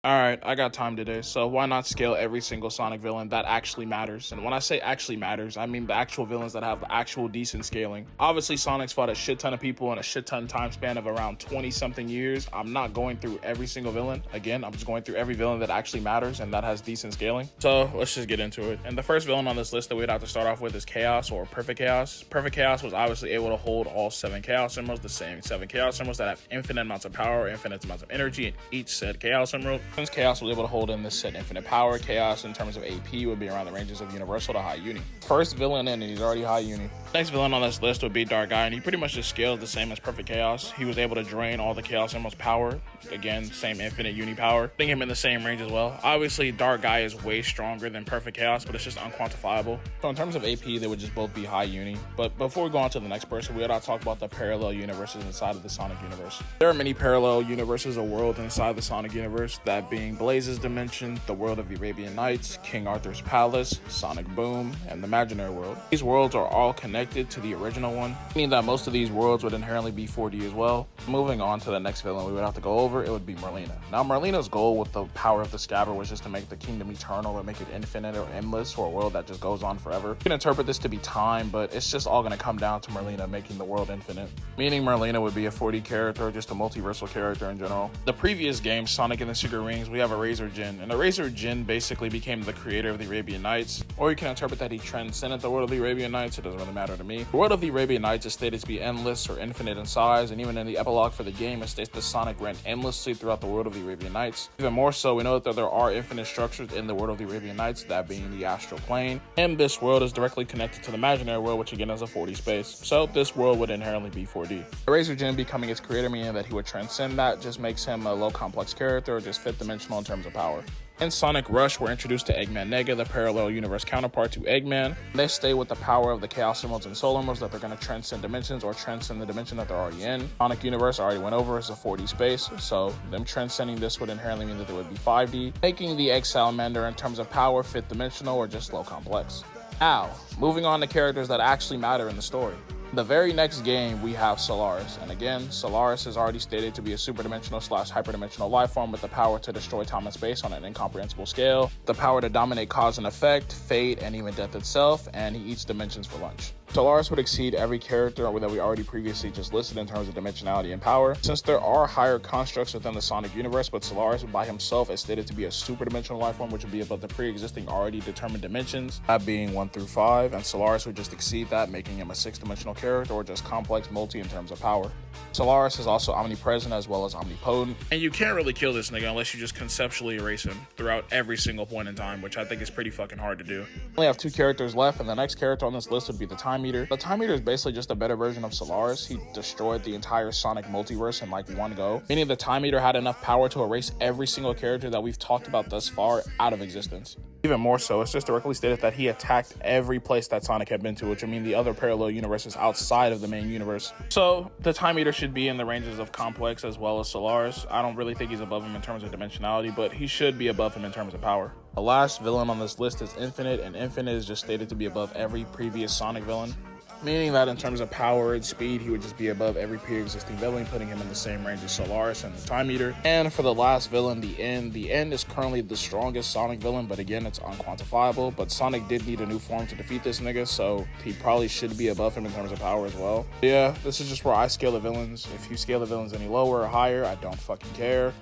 Alright, I got time today, so why not scale every single Sonic villain that actually matters? And when I say actually matters, I mean the actual villains that have actual decent scaling. Obviously, Sonic's fought a shit ton of people in a shit ton time span of around 20-something years. I'm not going through every single villain. Again, I'm just going through every villain that actually matters and that has decent scaling. So let's just get into it. And the first villain on this list that we'd have to start off with is Chaos, or Perfect Chaos. Perfect Chaos was obviously able to hold all 7 Chaos Emeralds, the same 7 Chaos Emeralds that have infinite amounts of power, infinite amounts of energy in each said Chaos Emerald. Since Chaos was able to hold in this set infinite power, Chaos in terms of AP would be around the ranges of Universal to High Uni. First villain in, and he's already High Uni. Next villain on this list would be Dark Eye, and he pretty much just scales the same as Perfect Chaos. He was able to drain all the Chaos Emerald's power. Again, same infinite uni power, putting him in the same range as well. Obviously, Dark Eye is way stronger than Perfect Chaos, but it's just unquantifiable. So in terms of AP, they would just both be High Uni. But before we go on to the next person, we gotta talk about the parallel universes inside of the Sonic universe. There are many parallel universes or worlds inside the Sonic universe, that being Blaze's dimension, the world of the Arabian Nights, King Arthur's palace, Sonic Boom, and the Imaginary world. These worlds are all connected to the original one, meaning that most of these worlds would inherently be 4D as well. Moving on to the next villain we would have to go over, it would be Merlina. Now, Merlina's goal with the power of the scabbard was just to make the kingdom eternal, or make it infinite or endless, or a world that just goes on forever. You can interpret this to be time, but it's just all going to come down to Merlina making the world infinite, meaning Merlina would be a 4D character, or just a multiversal character in general. The previous game, Sonic and the Secret Rings, we have a Razor Jin, and the Razor Jin basically became the creator of the Arabian Nights, or you can interpret that he transcended the world of the Arabian Nights. It doesn't really matter to me. The world of the Arabian Nights is stated to be endless or infinite in size, and even in the epilogue for the game, it states that Sonic ran endlessly throughout the world of the Arabian Nights. Even more so, we know that there are infinite structures in the world of the Arabian Nights, that being the astral plane, and this world is directly connected to the Imaginary world, which again is a 4D space, so this world would inherently be 4D. The Razor Jin becoming its creator, meaning that he would transcend that, just makes him a low complex character, or just 5th dimensional in terms of power. In Sonic Rush, we're introduced to Eggman Nega, the parallel universe counterpart to Eggman. They stay with the power of the Chaos Emeralds and Soul Emeralds, that they're going to transcend dimensions, or transcend the dimension that they're already in. Sonic Universe, I already went over, is a 4D space, so them transcending this would inherently mean that they would be 5D, making the Egg Salamander in terms of power 5th dimensional, or just low complex. Now, moving on to characters that actually matter in the story. The very next game, we have Solaris, and again, Solaris is already stated to be a superdimensional / hyperdimensional life form with the power to destroy time and space on an incomprehensible scale, the power to dominate cause and effect, fate, and even death itself, and he eats dimensions for lunch. Solaris would exceed every character that we already previously just listed in terms of dimensionality and power, since there are higher constructs within the Sonic universe, but Solaris by himself is stated to be a superdimensional life form, which would be above the pre-existing already determined dimensions, that being 1 through 5, and Solaris would just exceed that, making him a 6th dimensional character, or just complex multi in terms of power. Solaris is also omnipresent as well as omnipotent, and you can't really kill this nigga unless you just conceptually erase him throughout every single point in time, which I think is pretty fucking hard to do. We only have 2 characters left, and the next character on this list would be the Time Eater. The Time Eater is basically just a better version of Solaris. He destroyed the entire Sonic multiverse in like one go, meaning the Time Eater had enough power to erase every single character that we've talked about thus far out of existence. Even more so, it's just directly stated that he attacked every place that Sonic had been to, which would mean the other parallel universes outside of the main universe. So the Time Eater should be in the ranges of complex as well as Solaris. I don't really think he's above him in terms of dimensionality, but he should be above him in terms of power. The last villain on this list is Infinite, and Infinite is just stated to be above every previous Sonic villain, meaning that in terms of power and speed, he would just be above every pre-existing villain, putting him in the same range as Solaris and the Time Eater. And for the last villain, the End. The End is currently the strongest Sonic villain, but again, it's unquantifiable. But Sonic did need a new form to defeat this nigga, so he probably should be above him in terms of power as well. Yeah, this is just where I scale the villains. If you scale the villains any lower or higher, I don't fucking care.